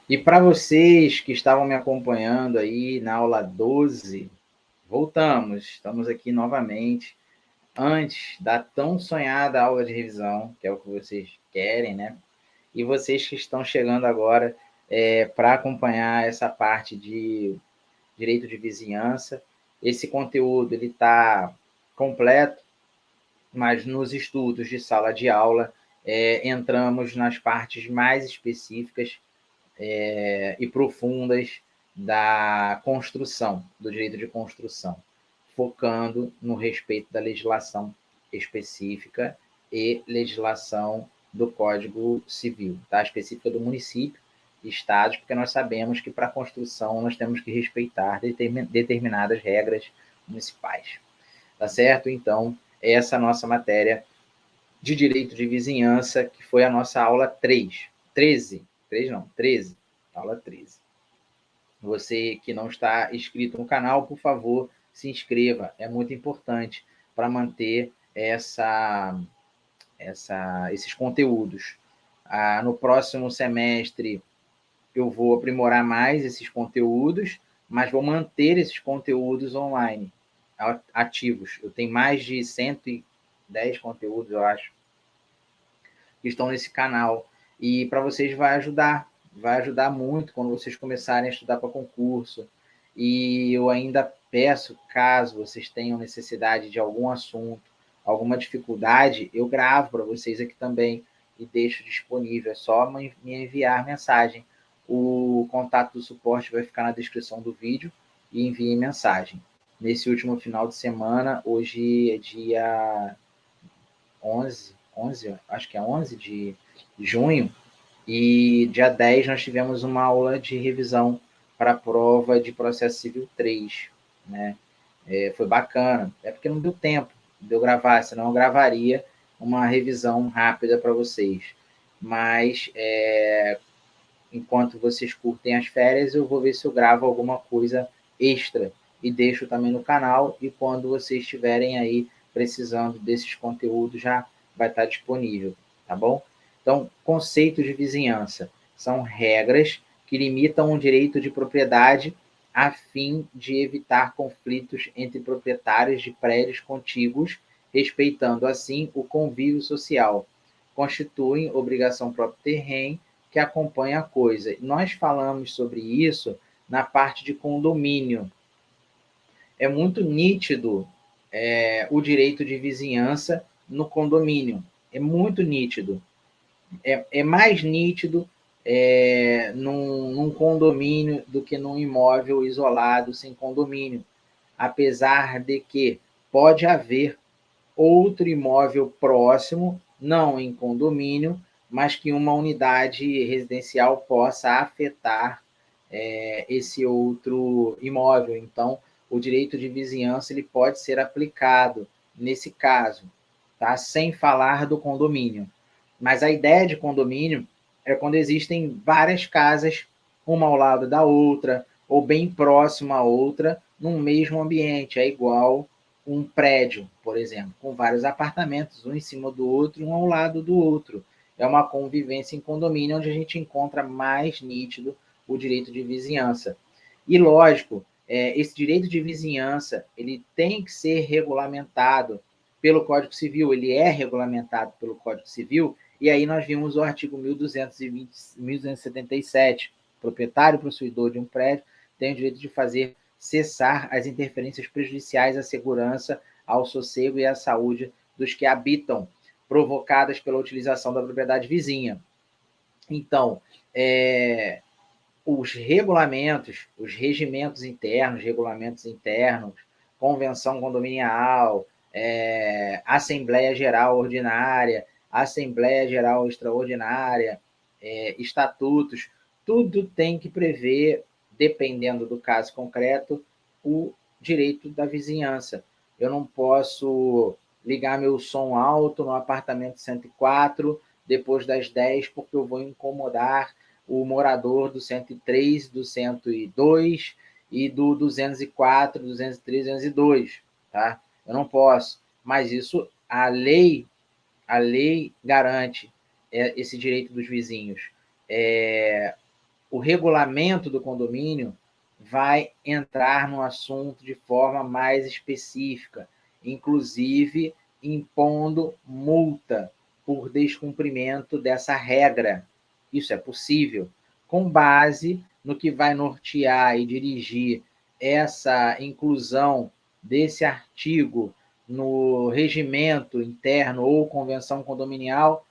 E para vocês que estavam me acompanhando aí na aula 12, voltamos, estamos aqui novamente, antes da tão sonhada aula de revisão, que é o que vocês querem, né? E vocês que estão chegando agora para acompanhar essa parte de direito de vizinhança, esse conteúdo ele está completo, mas nos estudos de sala de aula entramos nas partes mais específicas e profundas da construção, do direito de construção, focando no respeito da legislação específica e legislação do Código Civil, tá? Específica do município e estados, porque nós sabemos que para a construção nós temos que respeitar determinadas regras municipais, tá certo? Então, essa é a nossa matéria de direito de vizinhança, que foi a nossa aula 13, aula 13. Você que não está inscrito no canal, por favor, se inscreva, é muito importante para manter esses conteúdos. No próximo semestre, eu vou aprimorar mais esses conteúdos, mas vou manter esses conteúdos online, ativos. Eu tenho mais de 110 conteúdos, eu acho, que estão nesse canal. E para vocês vai ajudar muito quando vocês começarem a estudar para concurso. E eu ainda peço, caso vocês tenham necessidade de algum assunto, alguma dificuldade, eu gravo para vocês aqui também e deixo disponível. É só me enviar mensagem. O contato do suporte vai ficar na descrição do vídeo e envie mensagem. Nesse último final de semana, hoje é dia 11, acho que é 11 de junho, e dia 10 nós tivemos uma aula de revisão para a prova de processo civil 3, né? Foi bacana, é porque não deu tempo de eu gravar, senão eu gravaria uma revisão rápida para vocês. Mas, enquanto vocês curtem as férias, eu vou ver se eu gravo alguma coisa extra e deixo também no canal, e quando vocês estiverem aí precisando desses conteúdos, já vai estar disponível, tá bom? Então, conceitos de vizinhança são regras que limitam o direito de propriedade a fim de evitar conflitos entre proprietários de prédios contíguos, respeitando assim o convívio social. Constituem obrigação próprio terreno que acompanha a coisa. Nós falamos sobre isso na parte de condomínio. É muito nítido o direito de vizinhança no condomínio. É muito nítido. É mais nítido num condomínio do que num imóvel isolado, sem condomínio. Apesar de que pode haver outro imóvel próximo, não em condomínio, mas que uma unidade residencial possa afetar esse outro imóvel. Então, o direito de vizinhança ele pode ser aplicado nesse caso, tá? Sem falar do condomínio. Mas a ideia de condomínio é quando existem várias casas, uma ao lado da outra, ou bem próxima à outra, num mesmo ambiente. É igual um prédio, por exemplo, com vários apartamentos, um em cima do outro, um ao lado do outro. É uma convivência em condomínio onde a gente encontra mais nítido o direito de vizinhança. E, lógico, esse direito de vizinhança ele tem que ser regulamentado pelo Código Civil, ele é regulamentado pelo Código Civil, e aí nós vimos o artigo 1277, proprietário e possuidor de um prédio tem o direito de fazer cessar as interferências prejudiciais à segurança, ao sossego e à saúde dos que habitam, provocadas pela utilização da propriedade vizinha. Então, os regulamentos, os regulamentos internos, convenção condominial, Assembleia Geral Ordinária, Assembleia Geral Extraordinária, estatutos, tudo tem que prever, dependendo do caso concreto, o direito da vizinhança. Eu não posso ligar meu som alto no apartamento 104 depois das 10 porque eu vou incomodar o morador do 103, do 102 e do 204, 203, 202, tá? Eu não posso, mas isso a lei garante esse direito dos vizinhos. o regulamento do condomínio vai entrar no assunto de forma mais específica, inclusive impondo multa por descumprimento dessa regra. Isso é possível, com base no que vai nortear e dirigir essa inclusão desse artigo no regimento interno ou convenção condominial,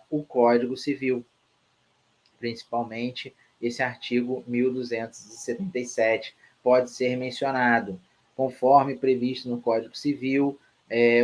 o Código Civil, principalmente esse artigo 1277 pode ser mencionado. Conforme previsto no Código Civil,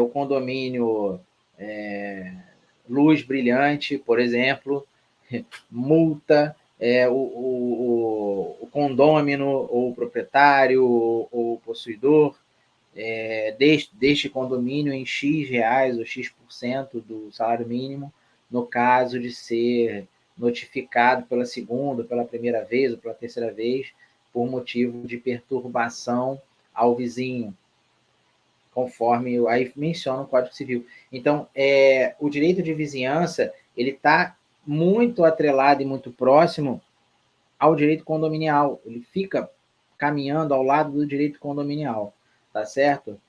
o condomínio Luz Brilhante, por exemplo, multa o condômino, ou o proprietário, ou o possuidor deste condomínio em X reais ou X% do salário mínimo, no caso de ser notificado pela segunda, pela primeira vez ou pela terceira vez, por motivo de perturbação ao vizinho, conforme aí menciona o Código Civil. Então, o direito de vizinhança ele está muito atrelado e muito próximo ao direito condominial. Ele fica caminhando ao lado do direito condominial, tá certo?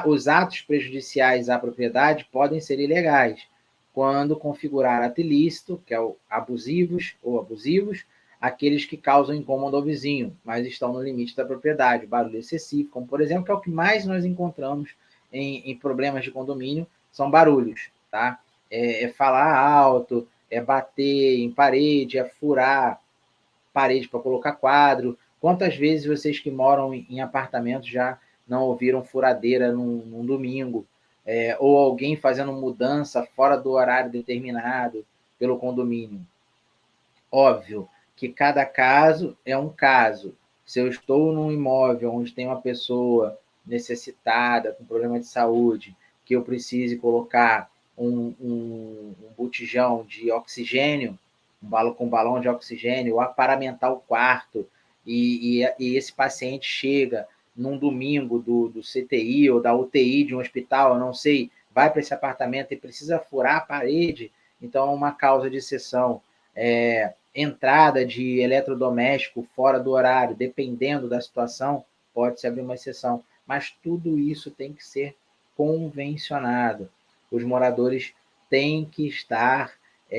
Os atos prejudiciais à propriedade podem ser ilegais quando configurar ato ilícito, que é o abusivos ou abusivos, aqueles que causam incômodo ao vizinho, mas estão no limite da propriedade, barulho excessivo, como por exemplo, que é o que mais nós encontramos em problemas de condomínio, são barulhos, tá? Falar alto, bater em parede, furar parede para colocar quadro. Quantas vezes vocês que moram em apartamentos já não ouviram furadeira num domingo? Ou alguém fazendo mudança fora do horário determinado pelo condomínio? Óbvio que cada caso é um caso. Se eu estou num imóvel onde tem uma pessoa necessitada, com problema de saúde, que eu precise colocar um botijão de oxigênio, com balão de oxigênio, ou aparamentar o quarto, e esse paciente chega num domingo do CTI ou da UTI de um hospital, eu não sei, vai para esse apartamento e precisa furar a parede, então é uma causa de exceção. Entrada de eletrodoméstico fora do horário, dependendo da situação, pode-se abrir uma exceção. Mas tudo isso tem que ser convencionado. Os moradores têm que estar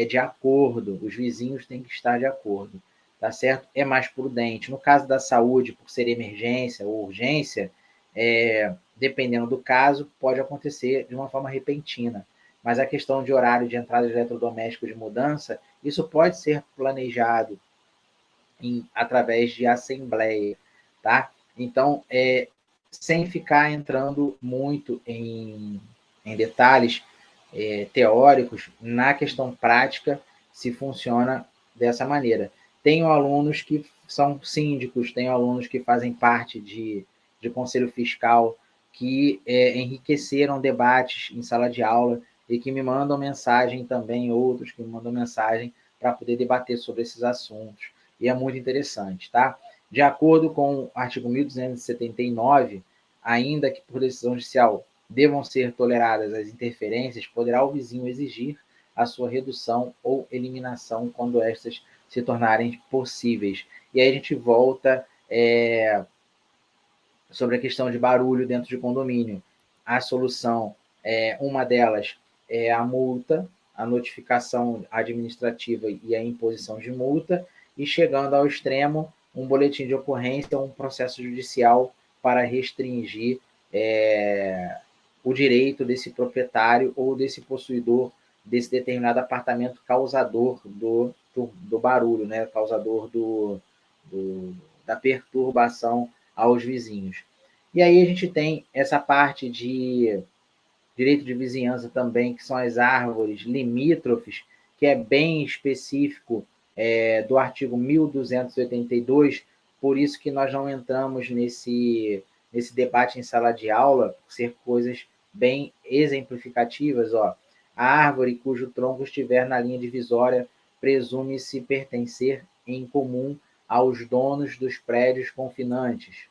de acordo, os vizinhos têm que estar de acordo, tá certo? É mais prudente. No caso da saúde, por ser emergência ou urgência, dependendo do caso, pode acontecer de uma forma repentina. Mas a questão de horário de entrada de eletrodoméstico de mudança, isso pode ser planejado através de assembleia, tá? Então, sem ficar entrando muito em detalhes teóricos, na questão prática se funciona dessa maneira. Tenho alunos que são síndicos, tenho alunos que fazem parte de conselho fiscal, que enriqueceram debates em sala de aula e que me mandam mensagem também, outros que me mandam mensagem para poder debater sobre esses assuntos. E é muito interessante, tá? De acordo com o artigo 1279, ainda que por decisão judicial devam ser toleradas as interferências, poderá o vizinho exigir a sua redução ou eliminação quando estas se tornarem possíveis. E aí a gente volta sobre a questão de barulho dentro de condomínio. A solução, uma delas é a multa, a notificação administrativa e a imposição de multa, e chegando ao extremo, um boletim de ocorrência, um processo judicial para restringir o direito desse proprietário ou desse possuidor desse determinado apartamento causador do barulho, né? Causador da perturbação aos vizinhos. E aí a gente tem essa parte de direito de vizinhança também, que são as árvores limítrofes, que é bem específico do artigo 1282, por isso que nós não entramos nesse debate em sala de aula, por ser coisas bem exemplificativas. Ó. A árvore cujo tronco estiver na linha divisória presume-se pertencer em comum aos donos dos prédios confinantes.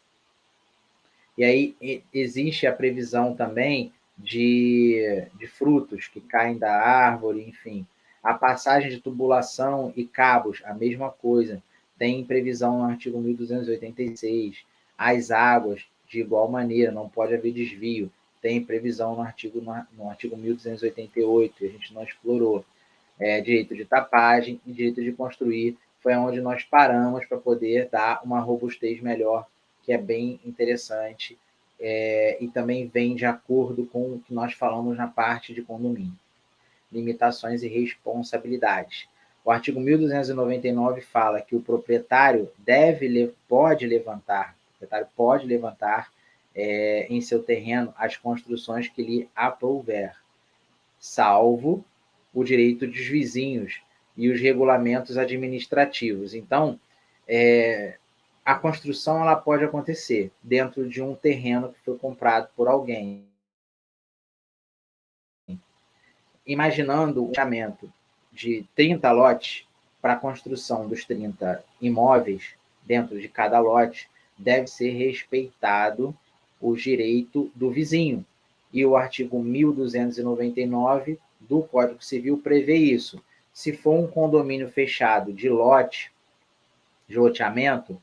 E aí existe a previsão também de frutos que caem da árvore, enfim. A passagem de tubulação e cabos, a mesma coisa, tem previsão no artigo 1286. As águas, de igual maneira, não pode haver desvio, tem previsão no artigo 1288, a gente não explorou. Direito de tapagem e direito de construir, foi onde nós paramos para poder dar uma robustez melhor, que é bem interessante, e também vem de acordo com o que nós falamos na parte de condomínio. Limitações e responsabilidades. O artigo 1299 fala que o proprietário pode levantar em seu terreno as construções que lhe aprouver, salvo o direito dos vizinhos e os regulamentos administrativos. Então, a construção ela pode acontecer dentro de um terreno que foi comprado por alguém. Imaginando um loteamento de 30 lotes para a construção dos 30 imóveis dentro de cada lote, deve ser respeitado o direito do vizinho. E o artigo 1299 do Código Civil prevê isso. Se for um condomínio fechado de loteamento,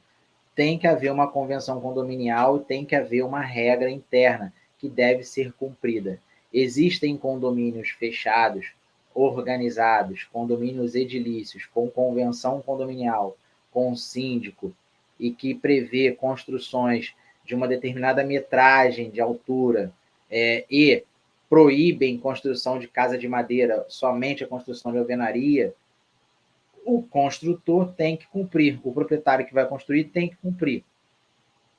tem que haver uma convenção condominial, tem que haver uma regra interna que deve ser cumprida. Existem condomínios fechados, organizados, condomínios edilícios, com convenção condominial, com síndico, e que prevê construções de uma determinada metragem de altura, e proíbem construção de casa de madeira, somente a construção de alvenaria, o construtor tem que cumprir, o proprietário que vai construir tem que cumprir.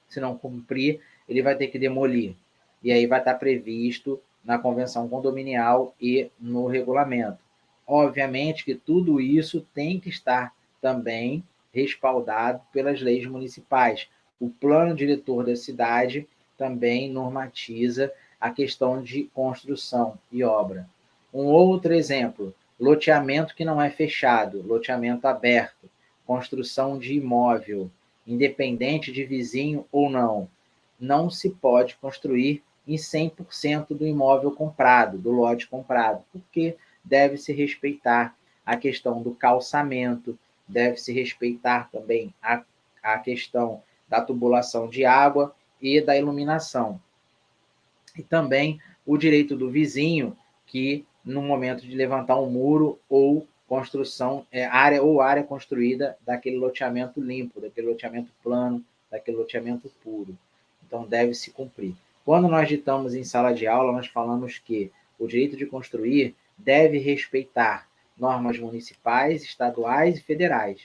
Se não cumprir, ele vai ter que demolir. E aí vai estar previsto na convenção condominial e no regulamento. Obviamente que tudo isso tem que estar também respaldado pelas leis municipais. O plano diretor da cidade também normatiza a questão de construção e obra. Um outro exemplo, loteamento que não é fechado, loteamento aberto, construção de imóvel, independente de vizinho ou não, não se pode construir em 100% do imóvel comprado, do lote comprado, porque deve-se respeitar a questão do calçamento, deve-se respeitar também a questão da tubulação de água e da iluminação. E também o direito do vizinho que, no momento de levantar um muro ou construção, área construída daquele loteamento limpo, daquele loteamento plano, daquele loteamento puro. Então, deve se cumprir. Quando nós ditamos em sala de aula, nós falamos que o direito de construir deve respeitar normas municipais, estaduais e federais.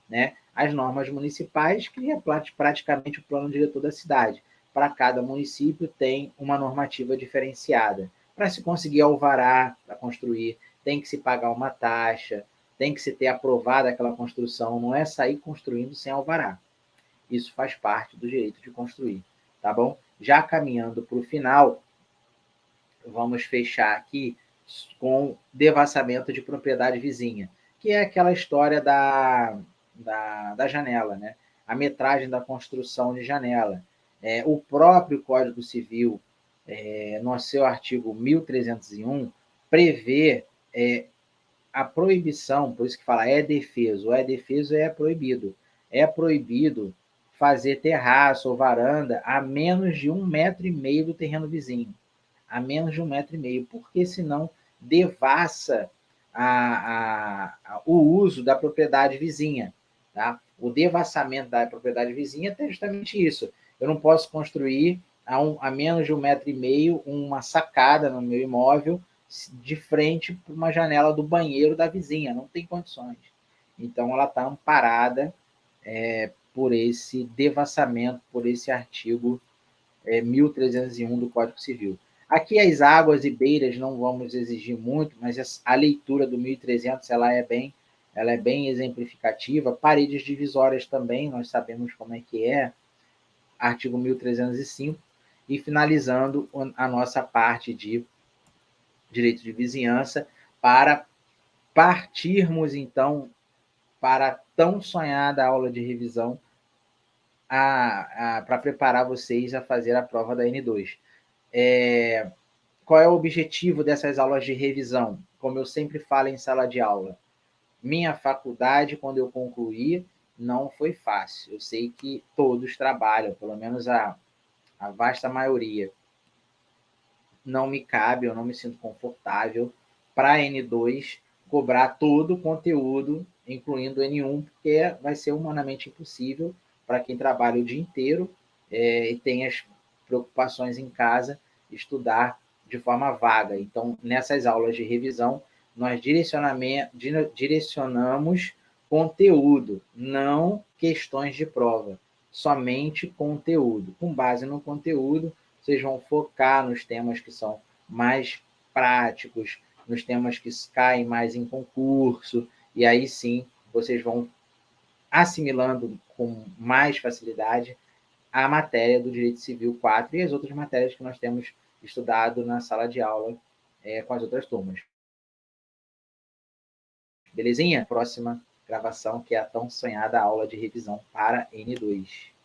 Né? As normas municipais, que é praticamente o plano diretor da cidade. Para cada município tem uma normativa diferenciada. Para se conseguir alvará para construir, tem que se pagar uma taxa, tem que se ter aprovada aquela construção, não é sair construindo sem alvará. Isso faz parte do direito de construir, tá bom? Já caminhando para o final, vamos fechar aqui com devassamento de propriedade vizinha, que é aquela história da janela, né? A metragem da construção de janela. O próprio Código Civil, no seu artigo 1301, prevê a proibição, por isso que fala defeso. O defeso é proibido. É proibido fazer terraço ou varanda a menos de 1,5 metro do terreno vizinho. A menos de 1,5 metro, porque senão devassa o uso da propriedade vizinha. Tá? O devassamento da propriedade vizinha é justamente isso. Eu não posso construir a menos de 1,5 metro uma sacada no meu imóvel de frente para uma janela do banheiro da vizinha. Não tem condições. Então, ela está amparada por esse devassamento, por esse artigo 1301 do Código Civil. Aqui as águas e beiras não vamos exigir muito, mas a leitura do 1300 ela é bem exemplificativa. Paredes divisórias também, nós sabemos como é que é, artigo 1305, e finalizando a nossa parte de direito de vizinhança, para partirmos, então, para a tão sonhada aula de revisão, para preparar vocês a fazer a prova da N2. qual é o objetivo dessas aulas de revisão? Como eu sempre falo em sala de aula, minha faculdade, quando eu concluí, não foi fácil. Eu sei que todos trabalham, pelo menos a vasta maioria. Não me cabe, eu não me sinto confortável para N2 cobrar todo o conteúdo, incluindo N1, porque vai ser humanamente impossível para quem trabalha o dia inteiro e tem as preocupações em casa, estudar de forma vaga. Então, nessas aulas de revisão, nós direcionamos conteúdo, não questões de prova, somente conteúdo. Com base no conteúdo, vocês vão focar nos temas que são mais práticos, nos temas que caem mais em concurso, e aí sim vocês vão assimilando com mais facilidade a matéria do Direito Civil 4 e as outras matérias que nós temos estudado na sala de aula com as outras turmas. Belezinha? Próxima gravação, que é a tão sonhada aula de revisão para N2.